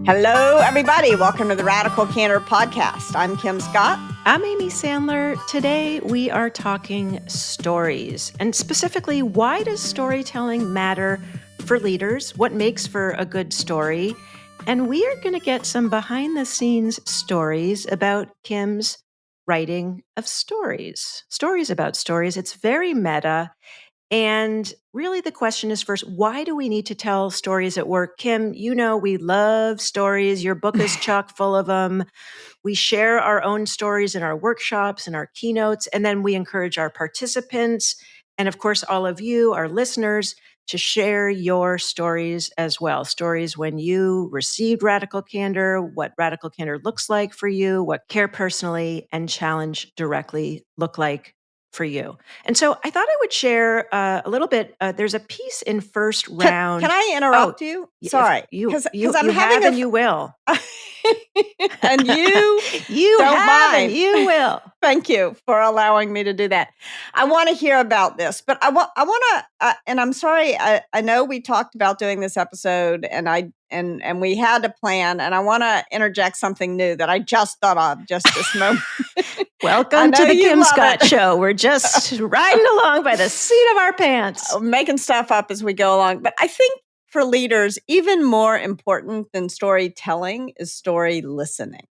Hello, everybody. Welcome to the Radical Candor podcast. I'm Kim Scott. I'm Amy Sandler. Today, we are talking stories, and specifically, why does storytelling matter for leaders? What makes for a good story? And we are going to get some behind-the-scenes stories about Kim's writing of stories about stories. It's very meta. And really, the question is first, why do we need to tell stories at work? Kim, you know, we love stories. Your book is chock full of them. We share our own stories in our workshops and our keynotes, and then we encourage our participants and, of course, all of you, our listeners, to share your stories as well. Stories when you received Radical Candor, what Radical Candor looks like for you, what Care Personally and Challenge Directly look like for you. And so I thought I would share a little bit. There's a piece in First Round. Can I interrupt you? Sorry. Because you have and you will. And you don't have mind. And you will. Thank you for allowing me to do that. I want to hear about this, but I want to, and I'm sorry. I know we talked about doing this episode, and we had a plan, and I want to interject something new that I just thought of just this moment. Welcome to the Kim Scott Show. We're just riding along by the seat of our pants, making stuff up as we go along. But I think for leaders, even more important than storytelling is story listening.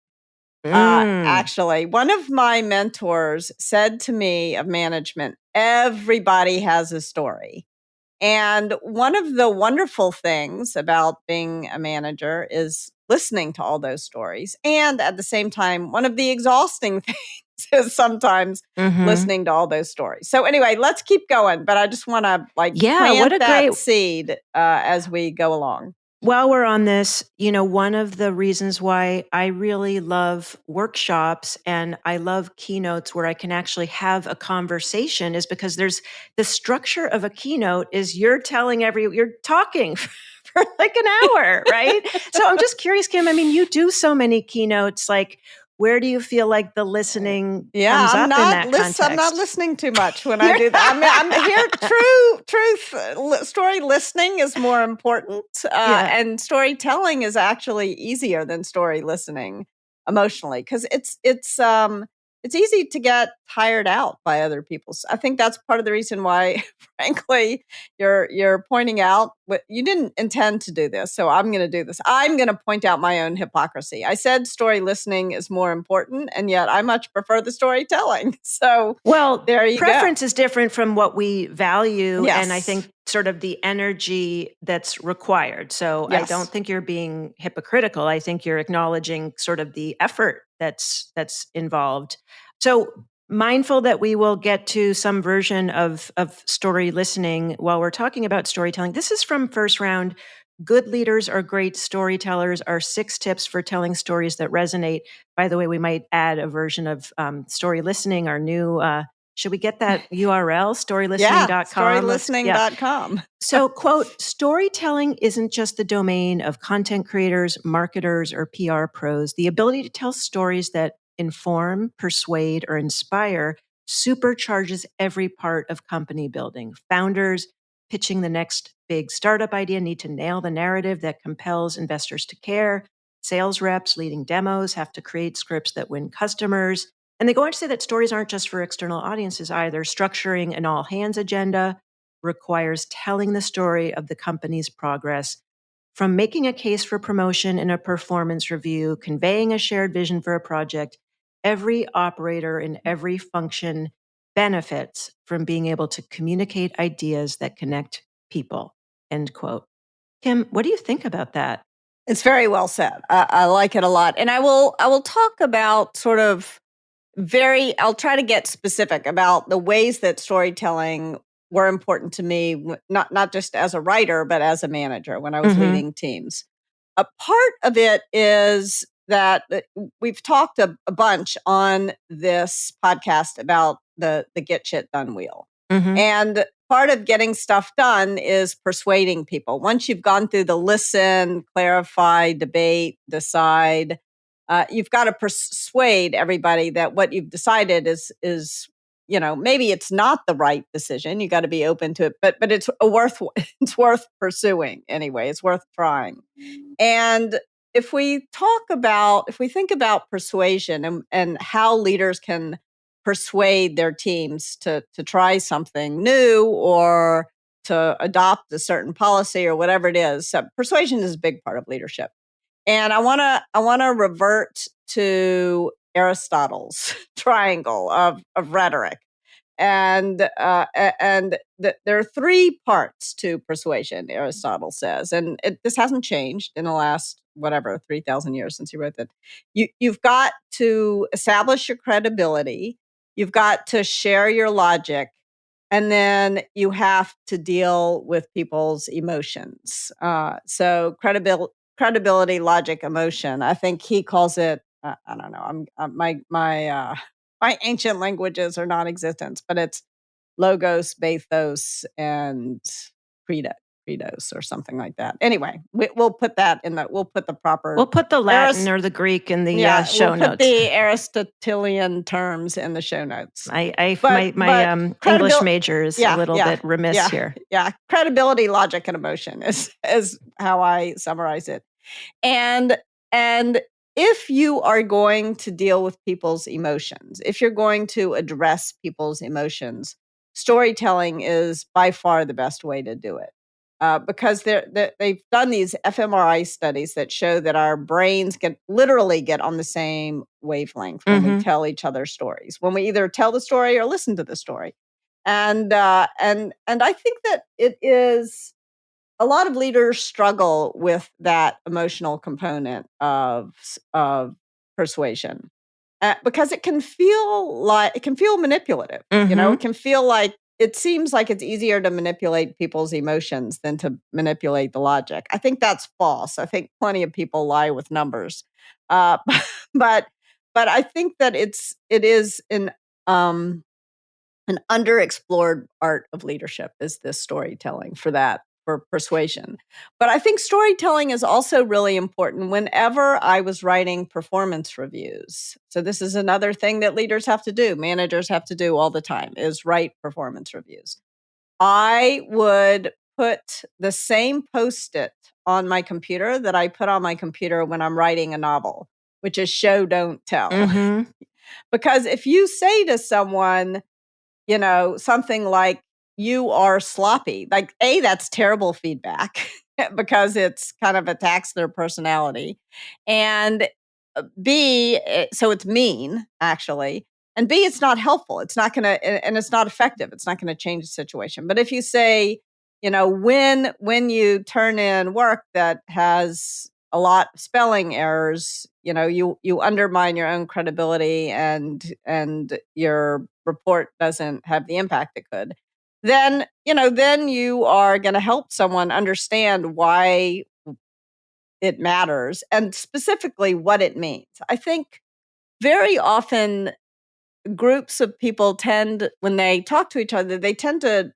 Actually, one of my mentors said to me of management, everybody has a story. And one of the wonderful things about being a manager is listening to all those stories. And at the same time, one of the exhausting things is sometimes listening to all those stories. So anyway, let's keep going. But I just want to plant that seed as we go along. While we're on this, you know, one of the reasons why I really love workshops and I love keynotes where I can actually have a conversation is because there's the structure of a keynote is you're talking for like an hour, right? So I'm just curious, Kim, I mean, you do so many keynotes, like, where do you feel like the listening comes up in that context? I'm not listening too much when I do that. I'm here. Story listening is more important, and storytelling is actually easier than story listening emotionally because it's easy to get tired out by other people. I think that's part of the reason why, frankly, you're pointing out you didn't intend to do this. So I'm going to do this. I'm going to point out my own hypocrisy. I said story listening is more important, and yet I much prefer the storytelling. So, there you go. Preference is different from what we value, and I think sort of the energy that's required. So I don't think you're being hypocritical. I think you're acknowledging sort of the effort that's involved. So mindful that we will get to some version of story listening while we're talking about storytelling. This is from First Round. Good leaders are great storytellers are 6 tips for telling stories that resonate. By the way, we might add a version of story listening, our new should we get that URL? Storylistening.com. Yeah, storylistening.com. So, quote, storytelling isn't just the domain of content creators, marketers, or PR pros. The ability to tell stories that inform, persuade, or inspire supercharges every part of company building. Founders pitching the next big startup idea need to nail the narrative that compels investors to care. Sales reps leading demos have to create scripts that win customers. And they go on to say that stories aren't just for external audiences either. Structuring an all-hands agenda requires telling the story of the company's progress, from making a case for promotion in a performance review, conveying a shared vision for a project. Every operator in every function benefits from being able to communicate ideas that connect people, end quote. Kim, what do you think about that? It's very well said. I like it a lot. And I will talk about sort of I'll try to get specific about the ways that storytelling were important to me, not just as a writer, but as a manager when I was leading teams. A part of it is that we've talked a bunch on this podcast about the get shit done wheel. And part of getting stuff done is persuading people. Once you've gone through the listen, clarify, debate, decide, you've got to persuade everybody that what you've decided is maybe it's not the right decision. You got to be open to it, but it's worth pursuing anyway. It's worth trying. And if we think about persuasion and how leaders can persuade their teams to try something new or to adopt a certain policy or whatever it is, persuasion is a big part of leadership. And I want to revert to Aristotle's triangle of rhetoric. And there are three parts to persuasion, Aristotle says, and this hasn't changed in the last 3,000 years since he wrote that. You've got to establish your credibility, you've got to share your logic, and then you have to deal with people's emotions. So credibility, logic, emotion. I think he calls it. I don't know. My ancient languages are non-existent, but it's logos, bathos, and credos or something like that. Anyway, we'll put that we'll put the proper. We'll put the Latin or the Greek in the show we'll notes. Put the Aristotelian terms in the show notes. My English major is a little bit remiss here. Yeah, credibility, logic, and emotion is how I summarize it. And if you are going to deal with people's emotions, if you're going to address people's emotions, storytelling is by far the best way to do it. Because they've done these fMRI studies that show that our brains literally get on the same wavelength when we tell each other stories, when we either tell the story or listen to the story. And I think that it is. A lot of leaders struggle with that emotional component of persuasion because it can feel manipulative. It can feel like it seems like it's easier to manipulate people's emotions than to manipulate the logic. I think that's false. I think plenty of people lie with numbers, but I think that it is an underexplored art of leadership is this storytelling for persuasion. But I think storytelling is also really important whenever I was writing performance reviews. So this is another thing that leaders have to do, managers have to do all the time, is write performance reviews. I would put the same Post-it on my computer that I put on my computer when I'm writing a novel, which is show, don't tell. Because if you say to someone, something like, you are sloppy, like, A, that's terrible feedback because it's kind of attacks their personality. And B, so it's mean, actually. And B, it's not helpful. It's not going to, and it's not effective. It's not going to change the situation. But if you say, when you turn in work that has a lot of spelling errors, you undermine your own credibility and your report doesn't have the impact it could, then you are going to help someone understand why it matters and specifically what it means. I think very often groups of people when they talk to each other, they tend to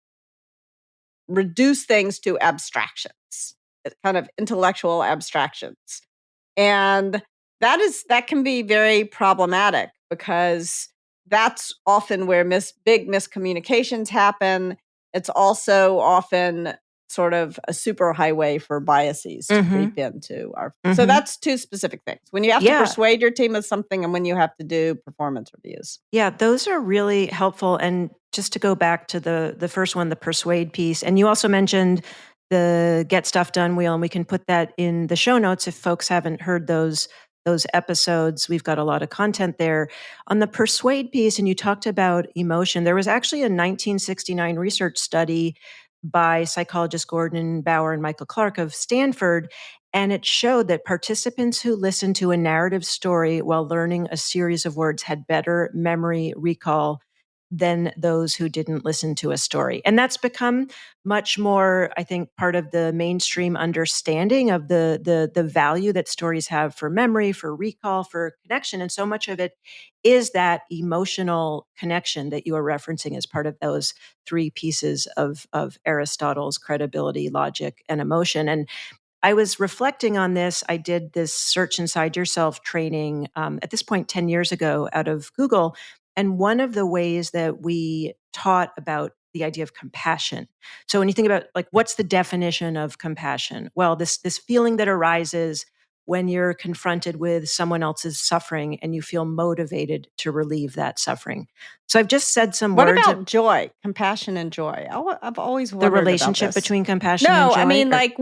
reduce things to abstractions, kind of intellectual abstractions. And that can be very problematic because that's often where big miscommunications happen. It's also often sort of a super highway for biases to creep into our. So that's two specific things. When you have to persuade your team of something and when you have to do performance reviews. Yeah, those are really helpful. And just to go back to the first one, the persuade piece, and you also mentioned the get stuff done wheel, and we can put that in the show notes if folks haven't heard those episodes. We've got a lot of content there. On the persuade piece, and you talked about emotion, there was actually a 1969 research study by psychologists Gordon Bauer and Michael Clark of Stanford, and it showed that participants who listened to a narrative story while learning a series of words had better memory recall than those who didn't listen to a story. And that's become much more, I think, part of the mainstream understanding of the value that stories have for memory, for recall, for connection. And so much of it is that emotional connection that you are referencing as part of those three pieces of Aristotle's credibility, logic, and emotion. And I was reflecting on this. I did this Search Inside Yourself training at this point 10 years ago out of Google. And one of the ways that we taught about the idea of compassion. So when you think about, like, what's the definition of compassion? Well, this feeling that arises when you're confronted with someone else's suffering and you feel motivated to relieve that suffering. So I've just said some What words about of joy, compassion and joy? I've always the wondered about relationship this. between compassion and No, I joy. mean, like,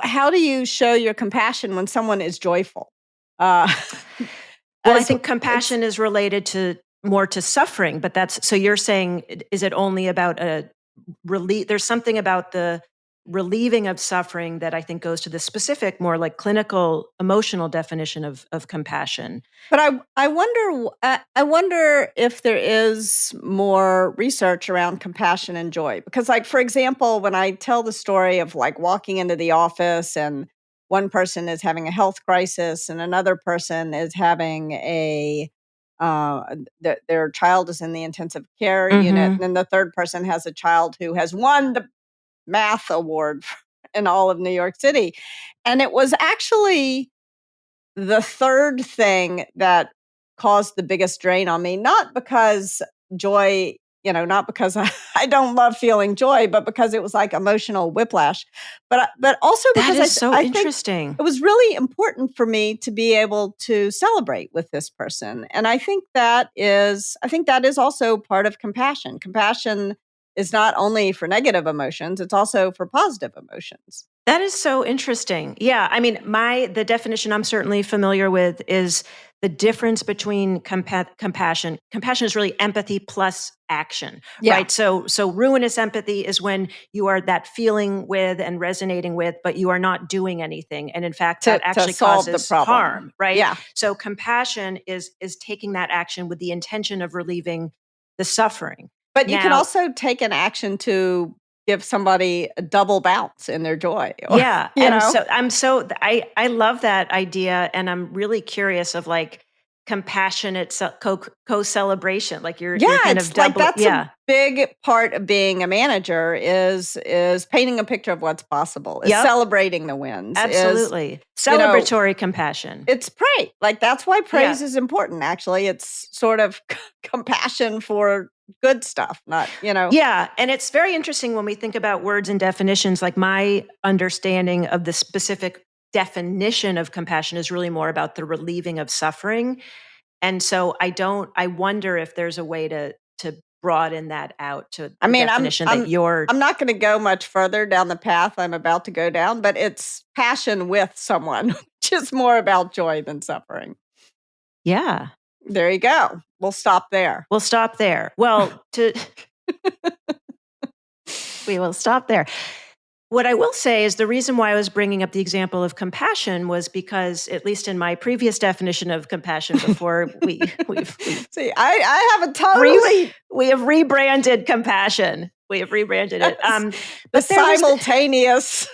how do you show your compassion when someone is joyful? Uh, Well, I as think it's compassion is related to more to suffering, but that's so you're saying is it only about a relief? There's something about the relieving of suffering that I think goes to the specific, more like clinical, emotional definition of compassion. But I wonder if there is more research around compassion and joy because, like, for example, when I tell the story of like walking into the office and one person is having a health crisis and another person is having their child is in the intensive care unit, Hmm. and then the third person has a child who has won the math award in all of New York City, and it was actually the third thing that caused the biggest drain on me, not because joy, not because I don't love feeling joy, but because it was like emotional whiplash. But also That because is so I think interesting. it was really important for me to be able to celebrate with this person. And I think that is also part of compassion. Compassion is not only for negative emotions, it's also for positive emotions. That is so interesting. Yeah, I mean, the definition I'm certainly familiar with is the difference between compassion. Compassion is really empathy plus action, Yeah. right? So ruinous empathy is when you are that feeling with and resonating with, but you are not doing anything, and in fact, that To actually solve the causes problem. harm, right? Yeah. So compassion is taking that action with the intention of relieving the suffering. But you can Now, also take an action to give somebody a double bounce in their joy or, yeah, you and know? I love that idea, and I'm really curious of like compassionate co-celebration, like Yeah, you're kind of it's like double, that's a yeah, big part of being a manager is painting a picture of what's possible, is yep, celebrating the wins, is, absolutely, you know, celebratory compassion, it's praise. Like that's why yeah. praise is important, actually. It's sort of compassion for good stuff, not. Yeah, and it's very interesting when we think about words and definitions. Like my understanding of the specific definition of compassion is really more about the relieving of suffering. And so I wonder if there's a way to broaden that out to I the mean, I'm definition that I'm you're. I'm not gonna go much further down the path I'm about to go down, but it's passion with someone, which is more about joy than suffering. Yeah, There you go. We'll stop there. we'll stop there. Well, to we will stop there. What I will say is the reason why I was bringing up the example of compassion was because, at least in my previous definition of compassion, before we've See, I have a re, totally we have rebranded compassion. We have rebranded it. yes, the But there was simultaneous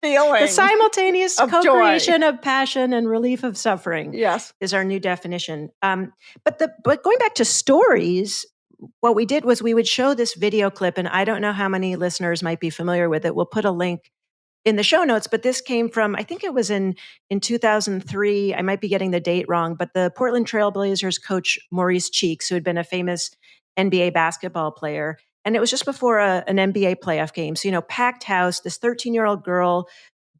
the feeling simultaneous of joy. co-creation of passion and relief of suffering Yes. is our new definition. But going back to stories, what we did was we would show this video clip, and I don't know how many listeners might be familiar with it. We'll put a link in the show notes, but this came from, I think it was in 2003. I might be getting the date wrong, but the Portland Trailblazers coach Maurice Cheeks, who had been a famous NBA basketball player, and it was just before an NBA playoff game. So, packed house. This 13-year-old girl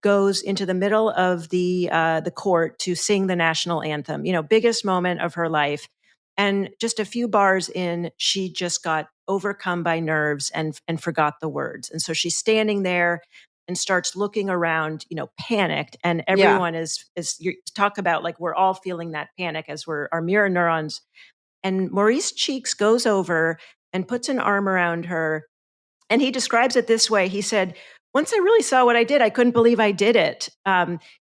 goes into the middle of the court to sing the national anthem. Biggest moment of her life. And just a few bars in, she just got overcome by nerves and forgot the words. And so she's standing there and starts looking around, panicked. And Yeah. everyone is you talk about like we're all feeling that panic as we're our mirror neurons. And Maurice Cheeks goes over and puts an arm around her, and he describes it this way. He said, once I really saw what I did, I couldn't believe I did it.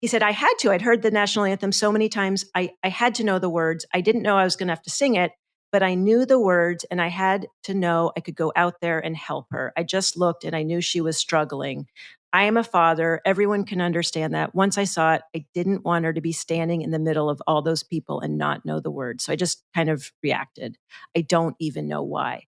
He said, I had to. I'd heard the national anthem so many times. I had to know the words. I didn't know I was going to have to sing it, but I knew the words, and I had to know I could go out there and help her. I just looked and I knew she was struggling. I am a father. Everyone can understand that. Once I saw it, I didn't want her to be standing in the middle of all those people and not know the words. So I just kind of reacted. I don't even know why.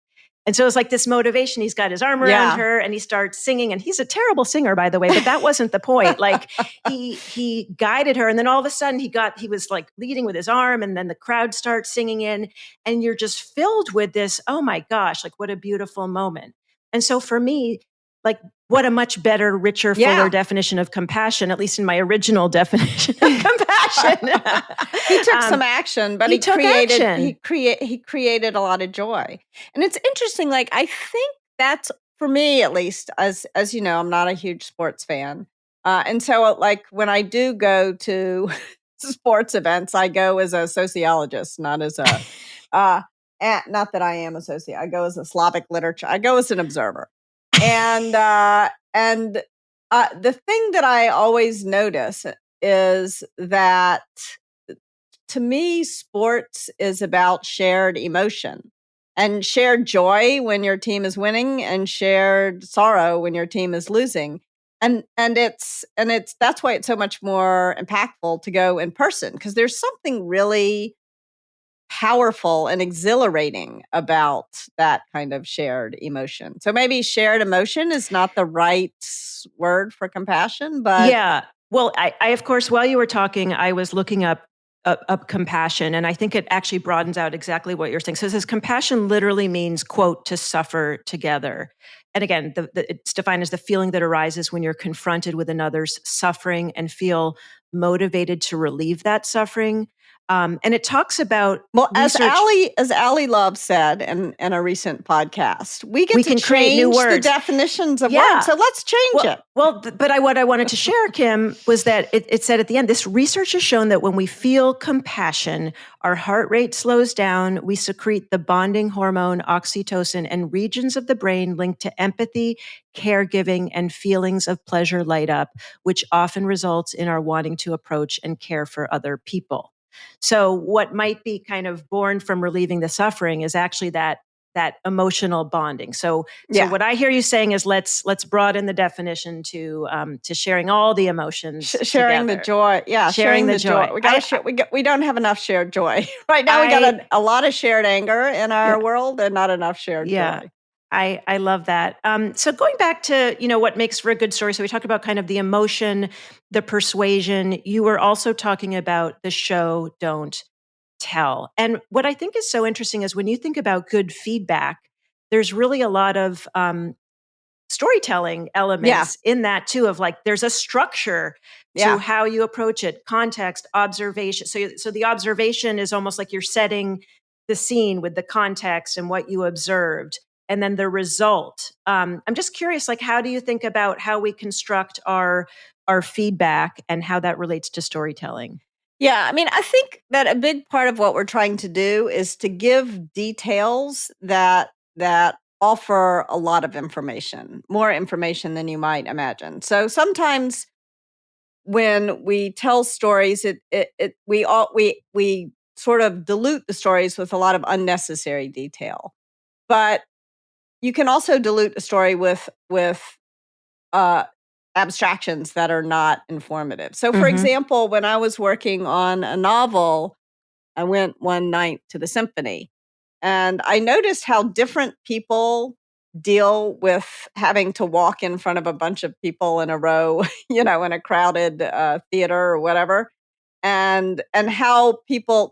And so it's like this motivation. He's got his arm around Yeah. her and he starts singing. And he's a terrible singer, by the way, but that wasn't the point. Like he guided her. And then all of a sudden he was like leading with his arm, and then the crowd starts singing in. And you're just filled with this, oh my gosh, like what a beautiful moment. And so for me, like what a much better, richer, fuller definition of compassion, at least in my original definition of compassion. He took some action, but he created a lot of joy. And it's interesting, like I think that's, for me at least, as you know, I'm not a huge sports fan. And so like when I do go to sports events, I go as a sociologist, not as a not that I am a sociologist. I go as a Slavic literature. I go as an observer. And the thing that I always notice is that to me, sports is about shared emotion and shared joy when your team is winning and shared sorrow when your team is losing. And it's that's why it's so much more impactful to go in person, because there's something really powerful and exhilarating about that kind of shared emotion. So maybe shared emotion is not the right word for compassion, but yeah. Well, I of course, while you were talking, I was looking up compassion, and I think it actually broadens out exactly what you're saying. So it says compassion literally means, quote, to suffer together. And again, it's defined as the feeling that arises when you're confronted with another's suffering and feel motivated to relieve that suffering. And it talks about research. As Ali Love said in a recent podcast, we get to can create new change the words. definitions of words. So let's change it. Well, but what I wanted to share, Kim, was that it said at the end, this research has shown that when we feel compassion, our heart rate slows down, we secrete the bonding hormone oxytocin, and regions of the brain linked to empathy, caregiving, and feelings of pleasure light up, which often results in our wanting to approach and care for other people. So what might be kind of born from relieving the suffering is actually that emotional bonding. So what I hear you saying is let's broaden the definition to sharing all the emotions, sharing together. the joy. Yeah, sharing the joy. We got to share. We don't have enough shared joy right now. We got a lot of shared anger in our world, and not enough shared joy. I love that. So going back to, what makes for a good story. So we talked about kind of the emotion, the persuasion. You were also talking about the show, don't tell. And what I think is so interesting is when you think about good feedback, there's really a lot of storytelling elements in that too, of like, there's a structure to how you approach it, context, observation. So the observation is almost like you're setting the scene with the context and what you observed. And then the result. I'm just curious, like, how do you think about how we construct our feedback and how that relates to storytelling? Yeah, I mean, I think that a big part of what we're trying to do is to give details that offer a lot of information, more information than you might imagine. So sometimes when we tell stories, we sort of dilute the stories with a lot of unnecessary detail. But you can also dilute a story with abstractions that are not informative. So, for example, when I was working on a novel, I went one night to the symphony, and I noticed how different people deal with having to walk in front of a bunch of people in a row, in a crowded theater or whatever. And how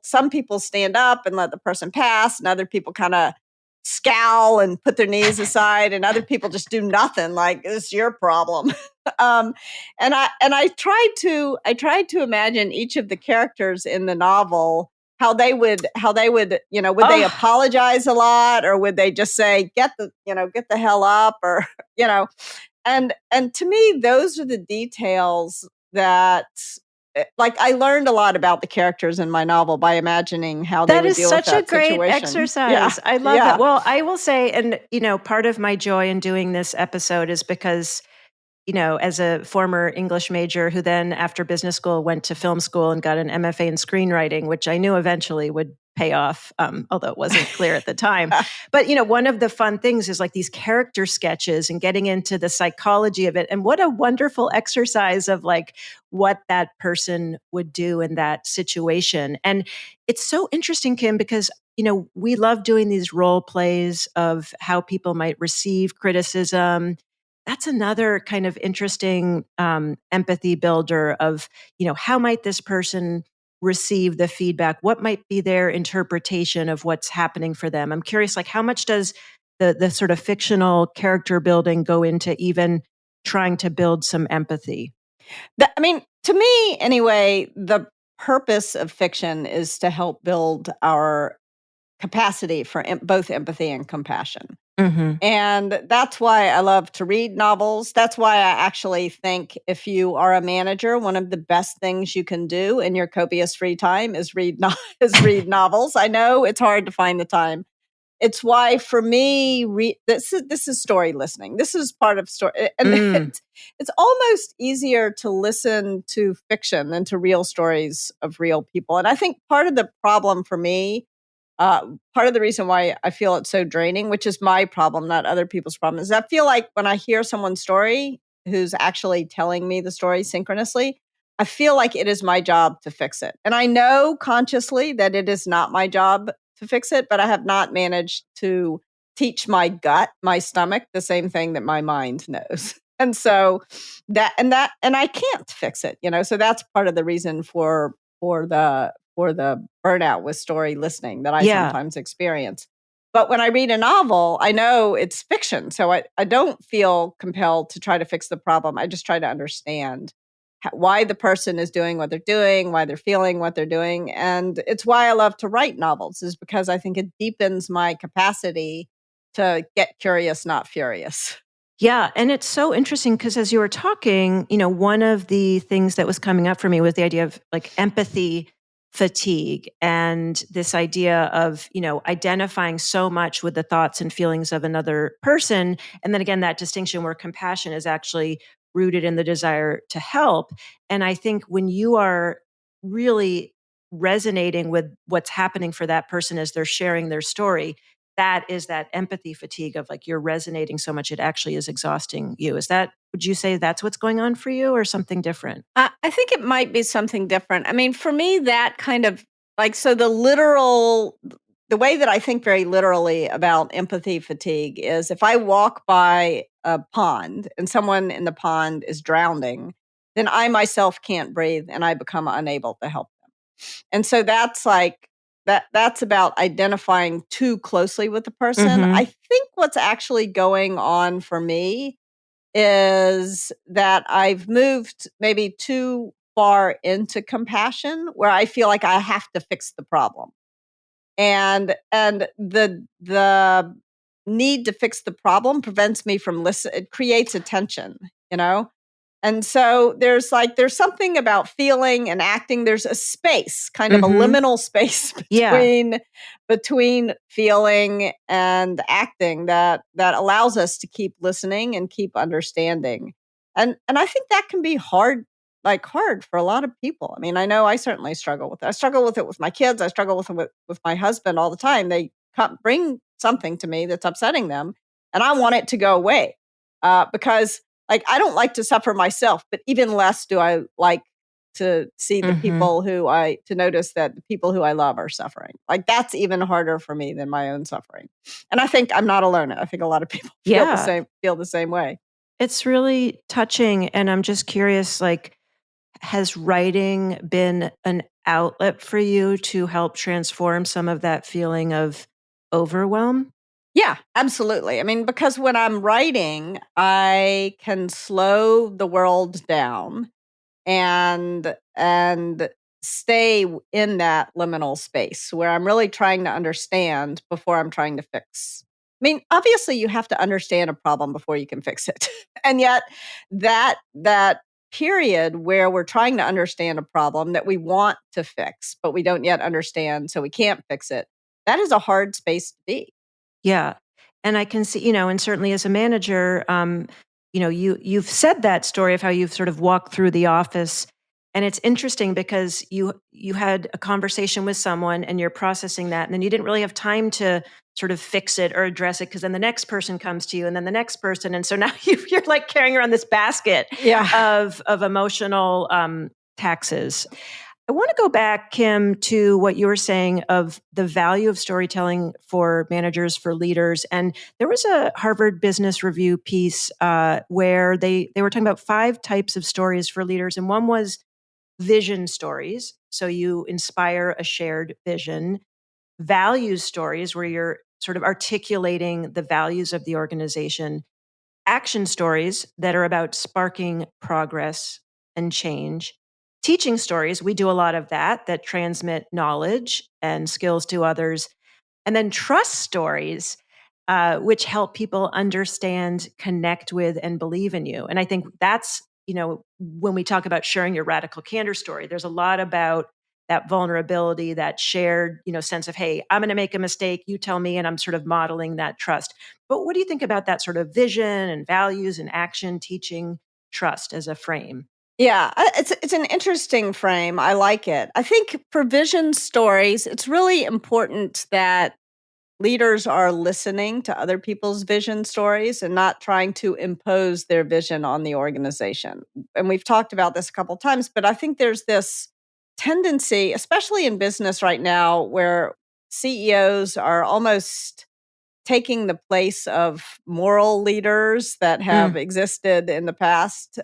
some people stand up and let the person pass, and other people kind of scowl and put their knees aside, and other people just do nothing, like it's your problem. And I tried to imagine each of the characters in the novel, how they would would they apologize a lot, or would they just say get the hell up, or and to me those are the details that, like, I learned a lot about the characters in my novel by imagining how they would deal with that situation. That is such a great exercise. I love that. Well, I will say, and part of my joy in doing this episode is because, as a former English major who then after business school went to film school and got an MFA in screenwriting, which I knew eventually would pay off, although it wasn't clear at the time. But, one of the fun things is like these character sketches and getting into the psychology of it. And what a wonderful exercise of like what that person would do in that situation. And it's so interesting, Kim, because we love doing these role plays of how people might receive criticism. That's another kind of interesting empathy builder of, how might this person receive the feedback? What might be their interpretation of what's happening for them? I'm curious, like, how much does the sort of fictional character building go into even trying to build some empathy? I mean, to me, anyway, the purpose of fiction is to help build our capacity for both empathy and compassion. Hmm. And that's why I love to read novels. That's why I actually think if you are a manager, one of the best things you can do in your copious free time is is read novels. I know it's hard to find the time. It's why for me, this is story listening. This is part of story, and Mm. it's almost easier to listen to fiction than to real stories of real people. And I think part of the problem for me, part of the reason why I feel it's so draining, which is my problem, not other people's problem, is I feel like when I hear someone's story who's actually telling me the story synchronously, I feel like it is my job to fix it. And I know consciously that it is not my job to fix it, but I have not managed to teach my gut, my stomach, the same thing that my mind knows. And so and I can't fix it, So that's part of the reason for the burnout with story listening that I Yeah. sometimes experience. But when I read a novel, I know it's fiction. So I don't feel compelled to try to fix the problem. I just try to understand why the person is doing what they're doing, why they're feeling what they're doing. And it's why I love to write novels, is because I think it deepens my capacity to get curious, not furious. Yeah, and it's so interesting because as you were talking, one of the things that was coming up for me was the idea of like empathy fatigue and this idea of, identifying so much with the thoughts and feelings of another person. And then again, that distinction where compassion is actually rooted in the desire to help. And I think when you are really resonating with what's happening for that person as they're sharing their story, that is that empathy fatigue of like you're resonating so much it actually is exhausting you. Would you say that's what's going on for you or something different? I think it might be something different. I mean, for me, that kind of like, so the way that I think very literally about empathy fatigue is if I walk by a pond and someone in the pond is drowning, then I myself can't breathe and I become unable to help them. And so that's about identifying too closely with the person. Mhm. I think what's actually going on for me is that I've moved maybe too far into compassion where I feel like I have to fix the problem. And the need to fix the problem prevents me from listen it creates a tension, you know? And so there's something about feeling and acting. There's a space, kind of a Mhm. liminal space Yeah. between feeling and acting that allows us to keep listening and keep understanding. And I think that can be hard for a lot of people. I mean, I know I certainly struggle with it. I struggle with it with my kids. I struggle with my husband all the time. They bring something to me that's upsetting them, and I want it to go away because like, I don't like to suffer myself, but even less do I like to see Mhm. to notice that the people who I love are suffering. Like, that's even harder for me than my own suffering. And I think I'm not alone. I think a lot of people Yeah. feel the same way. It's really touching and I'm just curious like has writing been an outlet for you to help transform some of that feeling of overwhelm? Yeah, absolutely. I mean, because when I'm writing, I can slow the world down and stay in that liminal space where I'm really trying to understand before I'm trying to fix. I mean, obviously you have to understand a problem before you can fix it. And yet that period where we're trying to understand a problem that we want to fix, but we don't yet understand, so we can't fix it. That is a hard space to be. Yeah. And I can see, and certainly as a manager, you've said that story of how you've sort of walked through the office. And it's interesting because you had a conversation with someone and you're processing that, and then you didn't really have time to sort of fix it or address it because then the next person comes to you and then the next person. And so now you're like carrying around this basket Yeah. of emotional taxes. I want to go back, Kim, to what you were saying of the value of storytelling for managers, for leaders. And there was a Harvard Business Review piece where they were talking about 5 types of stories for leaders. And one was vision stories. So you inspire a shared vision, values stories where you're sort of articulating the values of the organization, action stories that are about sparking progress and change, teaching stories. We do a lot of that transmit knowledge and skills to others, and then trust stories, which help people understand, connect with, and believe in you. And I think that's, when we talk about sharing your radical candor story, there's a lot about that vulnerability, that shared, sense of, hey, I'm going to make a mistake, you tell me, and I'm sort of modeling that trust. But what do you think about that sort of vision and values and action, teaching trust as a frame? Yeah, it's an interesting frame. I like it. I think for vision stories, it's really important that leaders are listening to other people's vision stories and not trying to impose their vision on the organization. And we've talked about this a couple times, but I think there's this tendency, especially in business right now, where CEOs are almost taking the place of moral leaders that have Mm. existed in the past.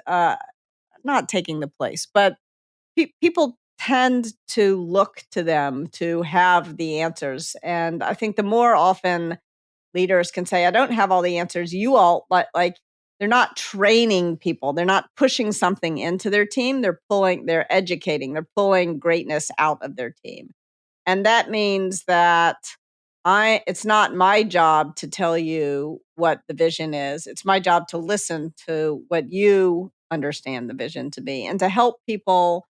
Not taking the place, but people tend to look to them to have the answers. And I think the more often leaders can say, I don't have all the answers, you all, but like they're not training people, they're not pushing something into their team, they're educating, they're pulling greatness out of their team. And that means that it's not my job to tell you what the vision is. It's my job to listen to what you understand the vision to be and to help people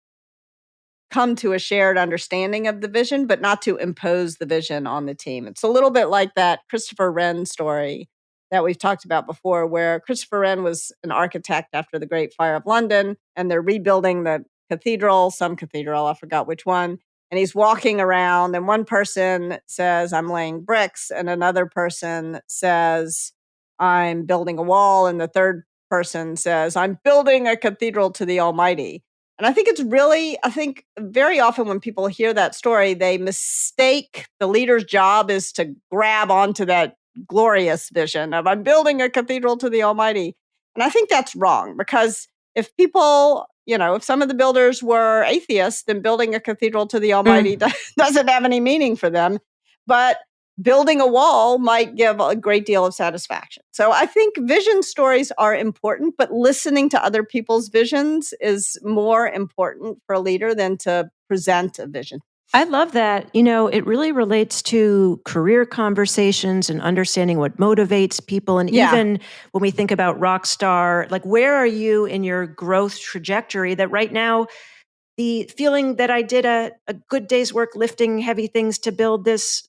come to a shared understanding of the vision, but not to impose the vision on the team. It's a little bit like that Christopher Wren story that we've talked about before, where Christopher Wren was an architect after the Great Fire of London, and they're rebuilding the cathedral, some cathedral, I forgot which one. And he's walking around, and one person says, I'm laying bricks, and another person says, I'm building a wall, and the third person says, I'm building a cathedral to the Almighty. And I think very often when people hear that story, they mistake the leader's job is to grab onto that glorious vision of I'm building a cathedral to the Almighty. And I think that's wrong because if people, if some of the builders were atheists, then building a cathedral to the Almighty Mm. doesn't have any meaning for them. But building a wall might give a great deal of satisfaction. So I think vision stories are important, but listening to other people's visions is more important for a leader than to present a vision. I love that. It really relates to career conversations and understanding what motivates people. And Yeah. even when we think about rock star, like where are you in your growth trajectory that right now the feeling that I did a good day's work lifting heavy things to build this,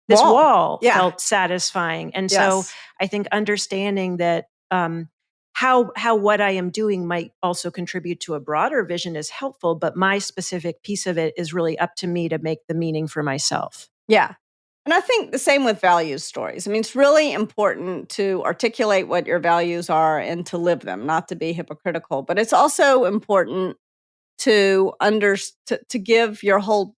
this Wall. wall Yeah. felt satisfying. And so Yes. I think understanding that how what I am doing might also contribute to a broader vision is helpful, but my specific piece of it is really up to me to make the meaning for myself. Yeah. And I think the same with values stories. I mean, it's really important to articulate what your values are and to live them, not to be hypocritical. But it's also important to give your whole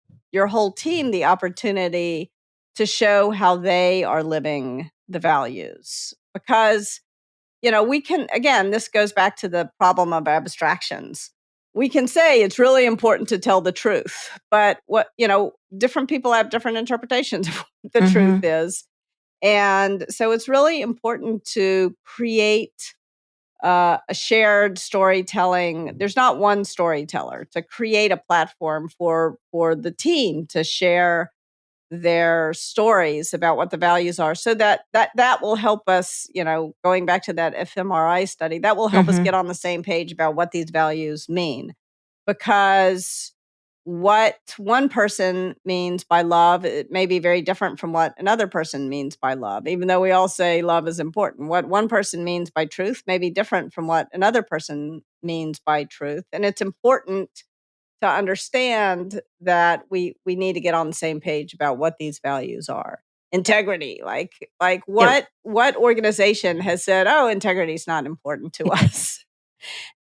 team the opportunity to show how they are living the values because we can, again, this goes back to the problem of abstractions. We can say it's really important to tell the truth, but different people have different interpretations of what the truth Mm-hmm. is. And so it's really important to create a shared storytelling. There's not one storyteller, to create a platform for the team to share their stories about what the values are, so that will help us, going back to that fMRI study, that will help us Mm-hmm. get on the same page about what these values mean. Because what one person means by love, it may be very different from what another person means by love, even though we all say love is important. What one person means by truth may be different from what another person means by truth. And it's important to understand that we need to get on the same page about what these values are. Integrity, like Yeah. what organization has said, oh, integrity is not important to us?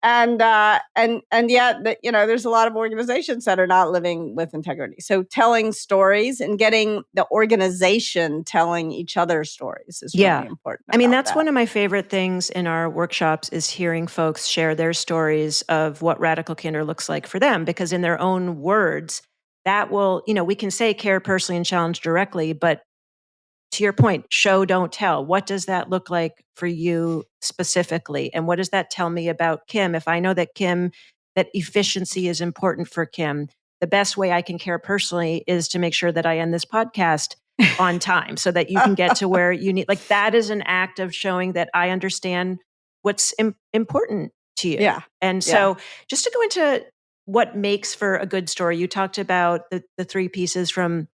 And yet there's a lot of organizations that are not living with integrity. So telling stories and getting the organization telling each other stories is really Yeah. important I mean, about that's that. one of my favorite things in our workshops is hearing folks share their stories of what radical candor looks like for them, because in their own words, that will, we can say care personally and challenge directly, but to your point, show, don't tell. What does that look like for you specifically? And what does that tell me about Kim? If I know that that efficiency is important for Kim, the best way I can care personally is to make sure that I end this podcast on time so that you can get to where you need. Like, that is an act of showing that I understand what's important to you. Yeah. And so just to go into what makes for a good story, you talked about the three pieces from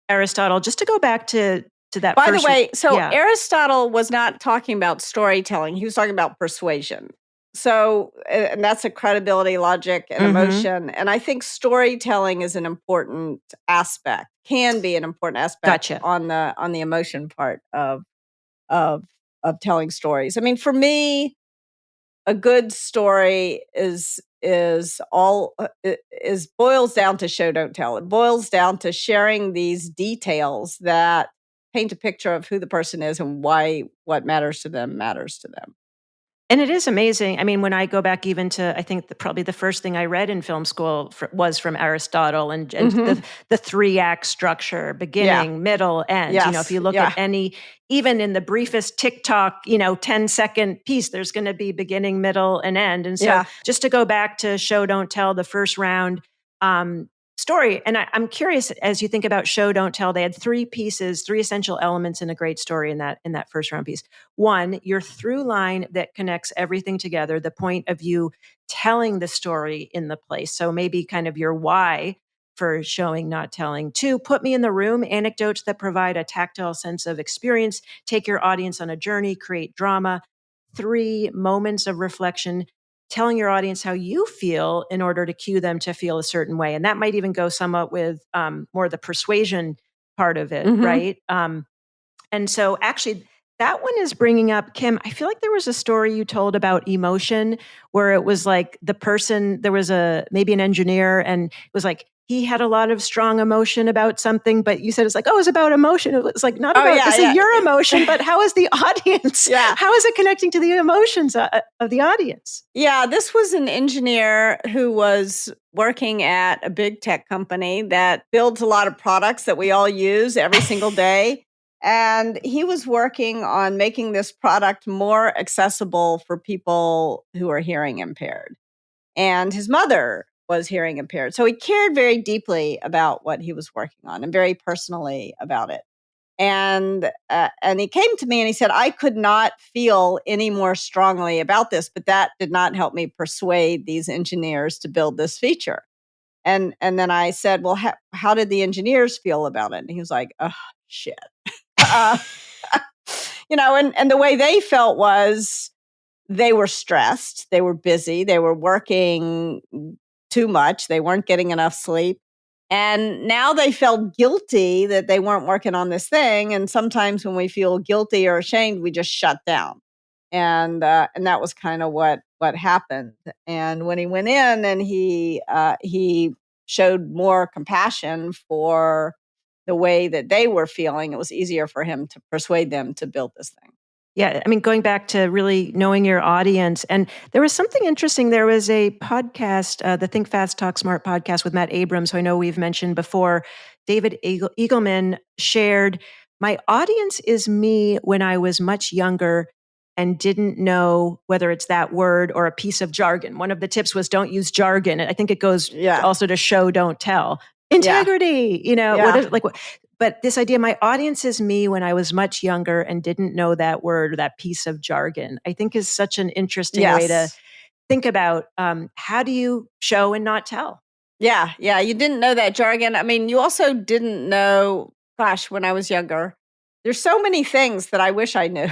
Aristotle. Just to go back to that. By the way, so Aristotle was not talking about storytelling. He was talking about persuasion. So, and that's a credibility, logic, and emotion. And I think storytelling is an important aspect, can be an important aspect on the emotion part of telling stories. I mean, for me, a good story is boils down to show, don't tell. It boils down to sharing these details that paint a picture of who the person is and why what matters to them matters to them. And it is amazing. I mean, when I go back even to, I think probably the first thing I read in film school was from Aristotle and the 3-act structure, beginning, middle, end. Yes. You know, if you look at any, even in the briefest TikTok, 10-second piece, there's going to be beginning, middle, and end. And so just to go back to show, don't tell, the first round story. And I'm curious, as you think about show, don't tell, they had 3 pieces, 3 essential elements in a great story in that first round piece. 1, your through line that connects everything together, the point of you telling the story in the place. So maybe kind of your why for showing, not telling. 2, put me in the room, anecdotes that provide a tactile sense of experience, take your audience on a journey, create drama. 3, moments of reflection, telling your audience how you feel in order to cue them to feel a certain way. And that might even go somewhat with more the persuasion part of it, right? And so actually, that one is bringing up, Kim, I feel like there was a story you told about emotion where it was like the person, there was maybe an engineer, and it was like, he had a lot of strong emotion about something, but you said it's like, oh, it's about emotion. It's like, not about this is your emotion, but how is the audience? How is it connecting to the emotions of the audience? Yeah, this was an engineer who was working at a big tech company that builds a lot of products that we all use every single day. And he was working on making this product more accessible for people who are hearing impaired. And his mother was hearing impaired. So he cared very deeply about what he was working on and very personally about it. And he came to me and he said, I could not feel any more strongly about this, but that did not help me persuade these engineers to build this feature. And then I said, well, how did the engineers feel about it? And he was like, oh, shit. And the way they felt was they were stressed, they were busy, they were working too much, they weren't getting enough sleep. And now they felt guilty that they weren't working on this thing. And sometimes when we feel guilty or ashamed, we just shut down. And that was kind of what happened. And when he went in and he showed more compassion for the way that they were feeling, it was easier for him to persuade them to build this thing. Yeah, I mean, going back to really knowing your audience. And there was something interesting. There was a podcast, the Think Fast, Talk Smart podcast with Matt Abrams, who I know we've mentioned before. David Eagleman shared, my audience is me when I was much younger and didn't know whether it's that word or a piece of jargon. One of the tips was don't use jargon. I think it goes also to show, don't tell. Integrity, but this idea, my audience is me when I was much younger and didn't know that word or that piece of jargon, I think is such an interesting way to think about how do you show and not tell? Yeah. You didn't know that jargon. I mean, you also didn't know, gosh, when I was younger, there's so many things that I wish I knew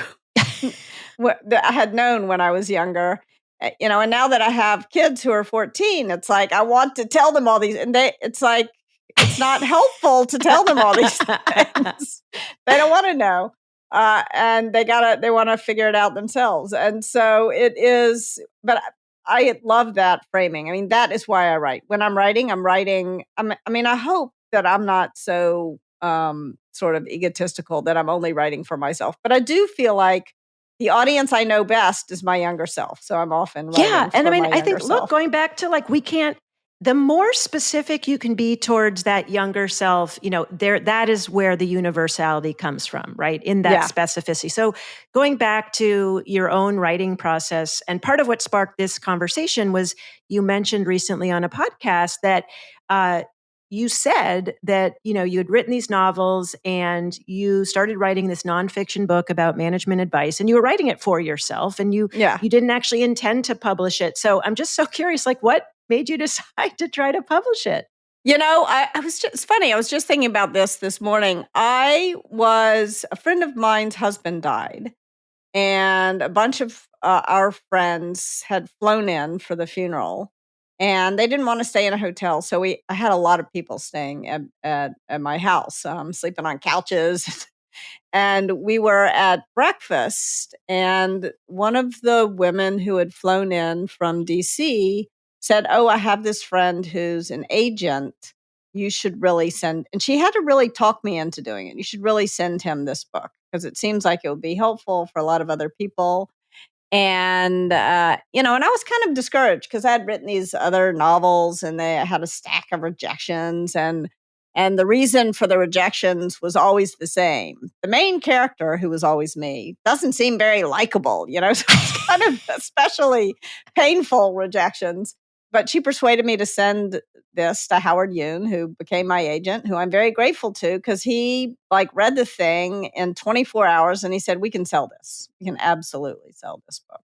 that I had known when I was younger. And now that I have kids who are 14, it's like, I want to tell them all these, and it's like, it's not helpful to tell them all these things. They don't want to know. And they want to figure it out themselves. And so it is, but I love that framing. I mean, that is why I write. When I'm writing, I hope that I'm not so sort of egotistical that I'm only writing for myself. But I do feel like the audience I know best is my younger self. So I'm often writing for my younger self. Look, going back to like, we can't, The more specific you can be towards that younger self, that is where the universality comes from, right? In that Yeah. specificity. So going back to your own writing process, and part of what sparked this conversation was you mentioned recently on a podcast that you said that, you had written these novels and you started writing this nonfiction book about management advice, and you were writing it for yourself, and you Yeah. you didn't actually intend to publish it. So I'm just so curious, like, what made you decide to try to publish it? I was just, it's funny. I was just thinking about this morning. A friend of mine's husband died, and a bunch of our friends had flown in for the funeral, and they didn't want to stay in a hotel. So I had a lot of people staying at my house, sleeping on couches. And we were at breakfast, and one of the women who had flown in from DC said, "Oh, I have this friend who's an agent. You should really send," and she had to really talk me into doing it. "You should really send him this book because it seems like it would be helpful for a lot of other people." And I was kind of discouraged because I had written these other novels and they had a stack of rejections. And the reason for the rejections was always the same. The main character, who was always me, doesn't seem very likable, so it's kind of especially painful rejections. But she persuaded me to send this to Howard Yoon, who became my agent, who I'm very grateful to, because he read the thing in 24 hours and he said, "We can sell this. We can absolutely sell this book."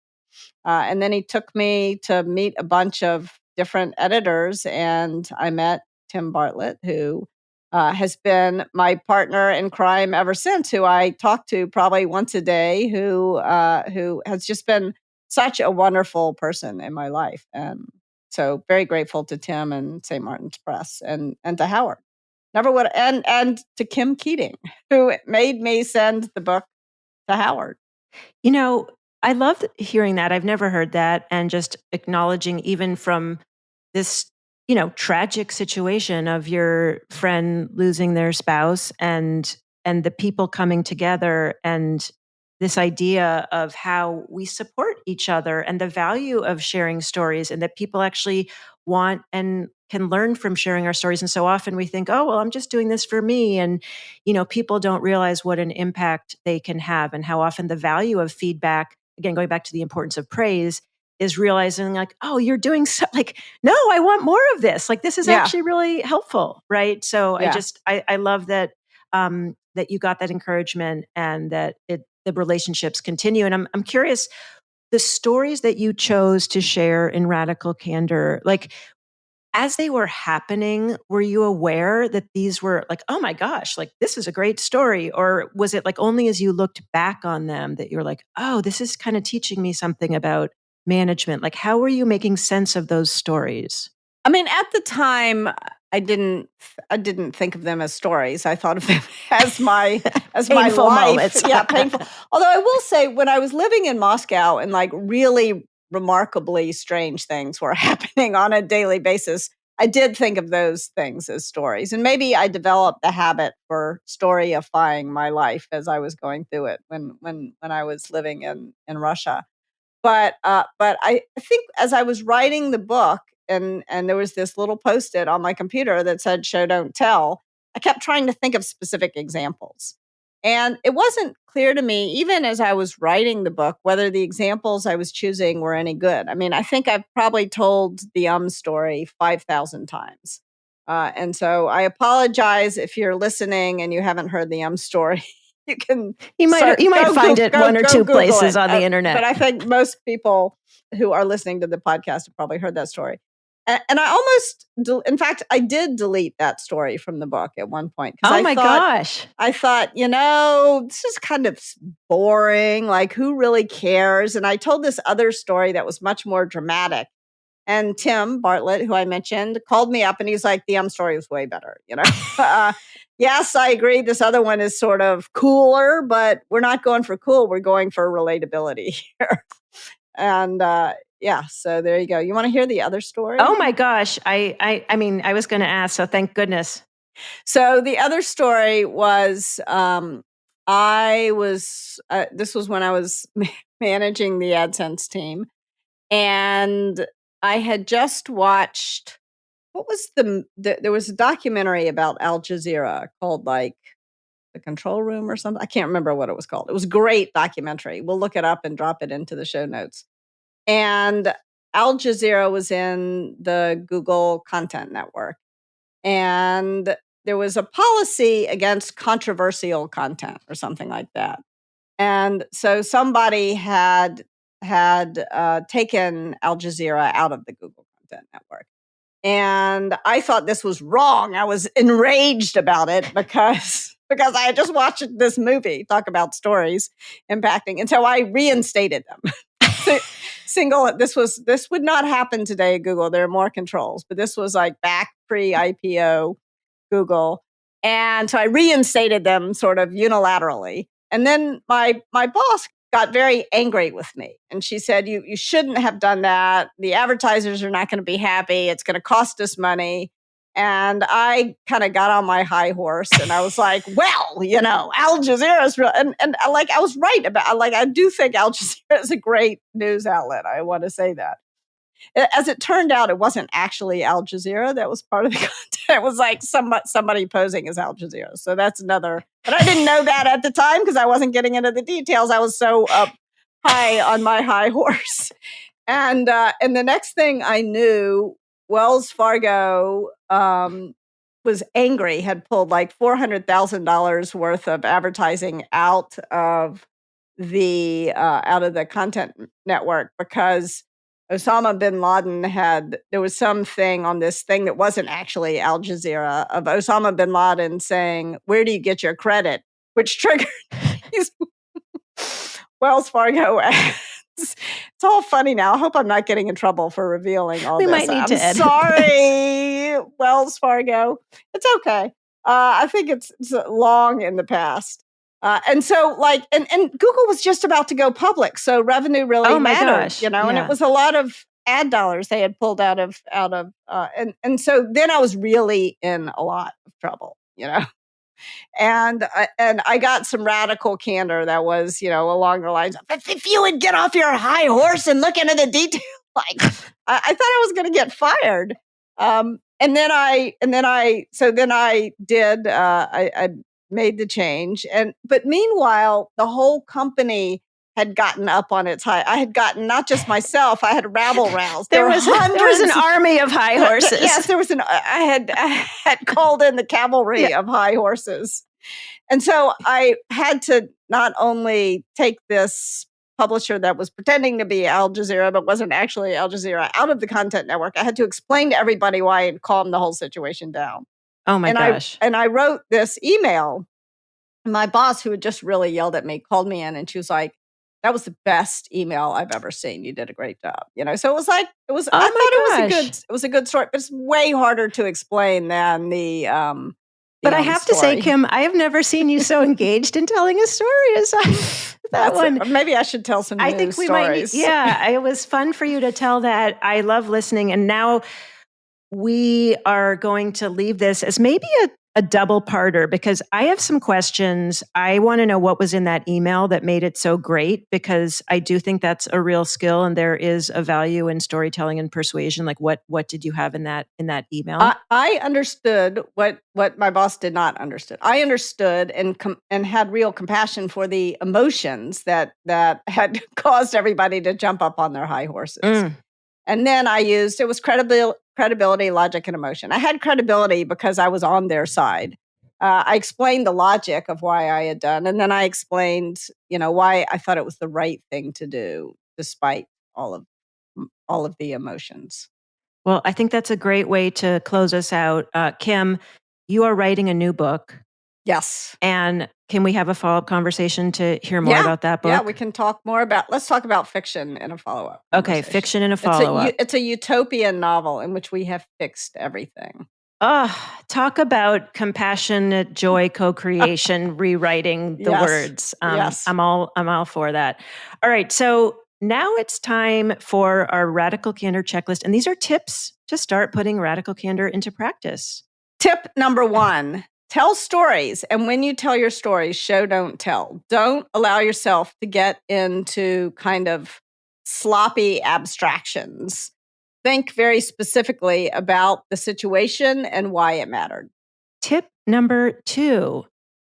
And then he took me to meet a bunch of different editors, and I met Tim Bartlett, who has been my partner in crime ever since, who I talk to probably once a day, who has just been such a wonderful person in my life. And so very grateful to Tim and St. Martin's Press and to Howard. Never would and to Kim Keating, who made me send the book to Howard. You know, I love hearing that. I've never heard that. And just acknowledging, even from this, tragic situation of your friend losing their spouse, and the people coming together, and this idea of how we support each other and the value of sharing stories, and that people actually want and can learn from sharing our stories. And so often we think, oh, well, I'm just doing this for me. And, people don't realize what an impact they can have, and how often the value of feedback, again, going back to the importance of praise, is realizing, like, oh, you're doing so, like, no, I want more of this. Like, this is Yeah. actually really helpful. Right. So Yeah. I love that, that you got that encouragement, and that the relationships continue. And I'm curious, the stories that you chose to share in Radical Candor, like, as they were happening, were you aware that these were like, oh my gosh, like, this is a great story? Or was it like only as you looked back on them that you're like, oh, this is kind of teaching me something about management? Like, how were you making sense of those stories? I mean, at the time, I didn't think of them as stories. I thought of them as my Painful life. moments. Yeah, painful. Although I will say, when I was living in Moscow and really remarkably strange things were happening on a daily basis, I did think of those things as stories. And maybe I developed the habit for storyifying my life as I was going through it when I was living in Russia. But I think as I was writing the book, and there was this little Post-it on my computer that said "Show Don't Tell," I kept trying to think of specific examples. And it wasn't clear to me, even as I was writing the book, whether the examples I was choosing were any good. I mean, I think I've probably told the story 5,000 times. And so I apologize if you're listening and you haven't heard the story. You can You might find it one or two Google places it. on the internet. But I think most people who are listening to the podcast have probably heard that story. And I almost, in fact, I did delete that story from the book at one point, because Oh my gosh. I thought, this is kind of boring. Like, who really cares? And I told this other story that was much more dramatic. And Tim Bartlett, who I mentioned, called me up and he's like, "The story was way better." Yes, I agree. This other one is sort of cooler, but we're not going for cool. We're going for relatability here. And yeah, so there you go. You want to hear the other story? Oh my gosh. I mean, I was going to ask, so thank goodness. So the other story was, this was when I was managing the AdSense team, and I had just watched what was there was a documentary about Al Jazeera called like The Control Room or something. I can't remember what it was called. It was a great documentary. We'll look it up and drop it into the show notes. And Al Jazeera was in the Google Content Network. And there was a policy against controversial content or something like that. And so somebody had taken Al Jazeera out of the Google Content Network. And I thought this was wrong. I was enraged about it because I had just watched this movie talk about stories impacting. And so I reinstated them. This would not happen today at Google. There are more controls, but this was like back pre-IPO Google. And so I reinstated them sort of unilaterally. And then my boss got very angry with me. And she said, you shouldn't have done that. The advertisers are not going to be happy. It's going to cost us money. And I kind of got on my high horse and I was like, well, Al Jazeera is real. And like, I was right about, like, I do think Al Jazeera is a great news outlet. I want to say that. As it turned out, it wasn't actually Al Jazeera that was part of the content. It was like somebody posing as Al Jazeera. So that's another. But I didn't know that at the time because I wasn't getting into the details. I was so up high on my high horse. And the next thing I knew, Wells Fargo was angry, had pulled like $400,000 worth of advertising out of the content network because Osama bin Laden there was something on this thing that wasn't actually Al Jazeera of Osama bin Laden saying, "Where do you get your credit?" Which triggered these Wells Fargo ads. It's all funny now. I hope I'm not getting in trouble for revealing all this. We might need to edit. Sorry, Wells Fargo. It's okay. I think it's long in the past. And so and Google was just about to go public. So revenue really mattered, gosh. and it was a lot of ad dollars they had pulled out of, and so then I was really in a lot of trouble, And I got some radical candor that was, along the lines of, if you would get off your high horse and look into the detail, like I thought I was going to get fired. And then I did. I made the change, but meanwhile, the whole company had gotten up on its high. I had gotten not just myself. I had rabble roused. There was an army of high horses. Yes, there was I had called in the cavalry of high horses, and so I had to not only take this publisher that was pretending to be Al Jazeera but wasn't actually Al Jazeera out of the content network. I had to explain to everybody why and calm the whole situation down. Oh my gosh! I wrote this email. My boss, who had just really yelled at me, called me in and she was like, "That was the best email I've ever seen. You did a great job." So it was like I thought it was a good story, but it's way harder to explain than the. But I have to say, Kim, I have never seen you so engaged in telling a story as that one. Maybe I should tell some news stories. It was fun for you to tell that. I love listening. And now we are going to leave this as maybe a double-parter because I have some questions. I want to know what was in that email that made it so great because I do think that's a real skill and there is a value in storytelling and persuasion. Like what did you have in that email? I understood what my boss did not understand. I understood and had real compassion for the emotions that had caused everybody to jump up on their high horses. And then I used, it was credibility, logic, and emotion. I had credibility because I was on their side. I explained the logic of why I had done, and then I explained, why I thought it was the right thing to do, despite all of the emotions. Well, I think that's a great way to close us out. Kim, you are writing a new book. Yes. And can we have a follow-up conversation to hear more about that book? Yeah, we can talk more let's talk about fiction in a follow-up. Okay, fiction in a follow-up. It's a utopian novel in which we have fixed everything. Talk about compassionate joy co-creation, rewriting the words. Yes. I'm all for that. All right, so now it's time for our Radical Candor checklist. And these are tips to start putting Radical Candor into practice. Tip number 1. Tell stories. And when you tell your stories, show, don't tell. Don't allow yourself to get into kind of sloppy abstractions. think very specifically about the situation and why it mattered. Tip number 2,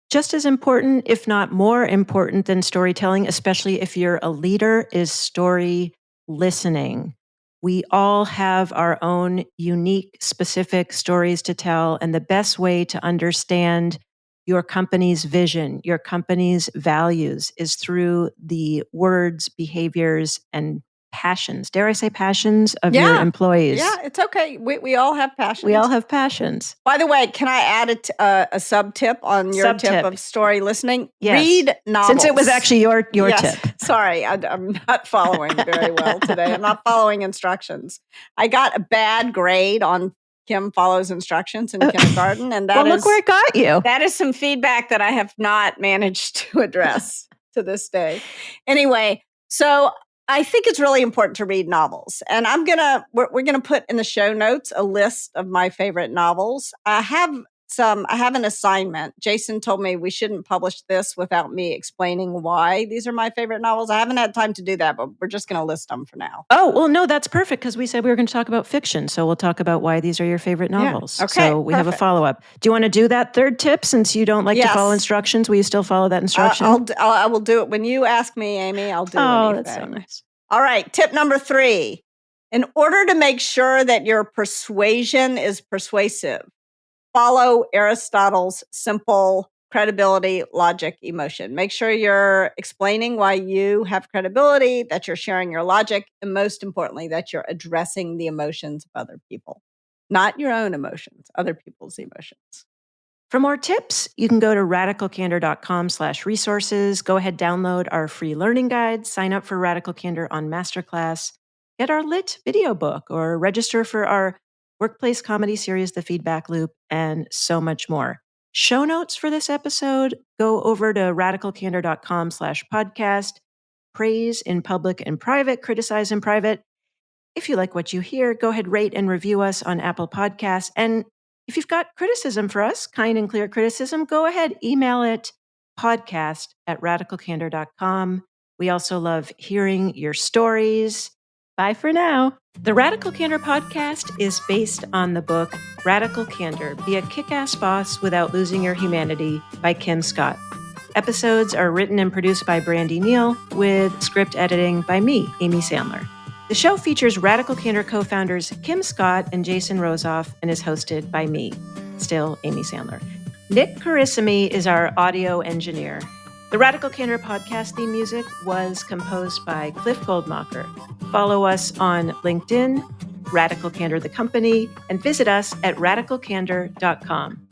just as important, if not more important than storytelling, especially if you're a leader, is story listening. We all have our own unique, specific stories to tell, and the best way to understand your company's vision, your company's values, is through the words, behaviors, and passions. Dare I say passions of your employees? Yeah, it's okay. We all have passions. We all have passions. By the way, can I add a sub-tip on your tip of story listening? Yes. Read novels. Since it was actually your Yes. tip. Sorry, I'm not following very well today. I'm not following instructions. I got a bad grade on Kim follows instructions in kindergarten, and that look where it got you. That is some feedback that I have not managed to address to this day. Anyway, so I think it's really important to read novels, and we're gonna put in the show notes a list of my favorite novels. I have an assignment. Jason told me we shouldn't publish this without me explaining why these are my favorite novels. I haven't had time to do that, but we're just going to list them for now. Oh, well, no, that's perfect because we said we were going to talk about fiction. So we'll talk about why these are your favorite novels. Yeah. Okay, so we have a follow-up. Do you want to do that third tip since you don't like to follow instructions? Will you still follow that instruction? I will do it. When you ask me, Amy, I'll do anything. That's so nice. All right, tip number 3. In order to make sure that your persuasion is persuasive, follow Aristotle's simple credibility, logic, emotion. Make sure you're explaining why you have credibility, that you're sharing your logic, and most importantly, that you're addressing the emotions of other people, not your own emotions, other people's emotions. For more tips, you can go to radicalcandor.com/resources. Go ahead, download our free learning guide, sign up for Radical Candor on Masterclass, get our lit video book, or register for our workplace comedy series, The Feedback Loop, and so much more. Show notes for this episode, go over to radicalcandor.com/podcast. Praise in public and private, criticize in private. If you like what you hear, go ahead, rate and review us on Apple Podcasts. And if you've got criticism for us, kind and clear criticism, go ahead, email it podcast@radicalcandor.com. We also love hearing your stories. Bye for now. The Radical Candor podcast is based on the book Radical Candor, Be a Kick-Ass Boss Without Losing Your Humanity by Kim Scott. Episodes are written and produced by Brandy Neal with script editing by me, Amy Sandler. The show features Radical Candor co-founders Kim Scott and Jason Rosoff and is hosted by me, still Amy Sandler. Nick Carissimi is our audio engineer. The Radical Candor podcast theme music was composed by Cliff Goldmacher. Follow us on LinkedIn, Radical Candor the company, and visit us at radicalcandor.com.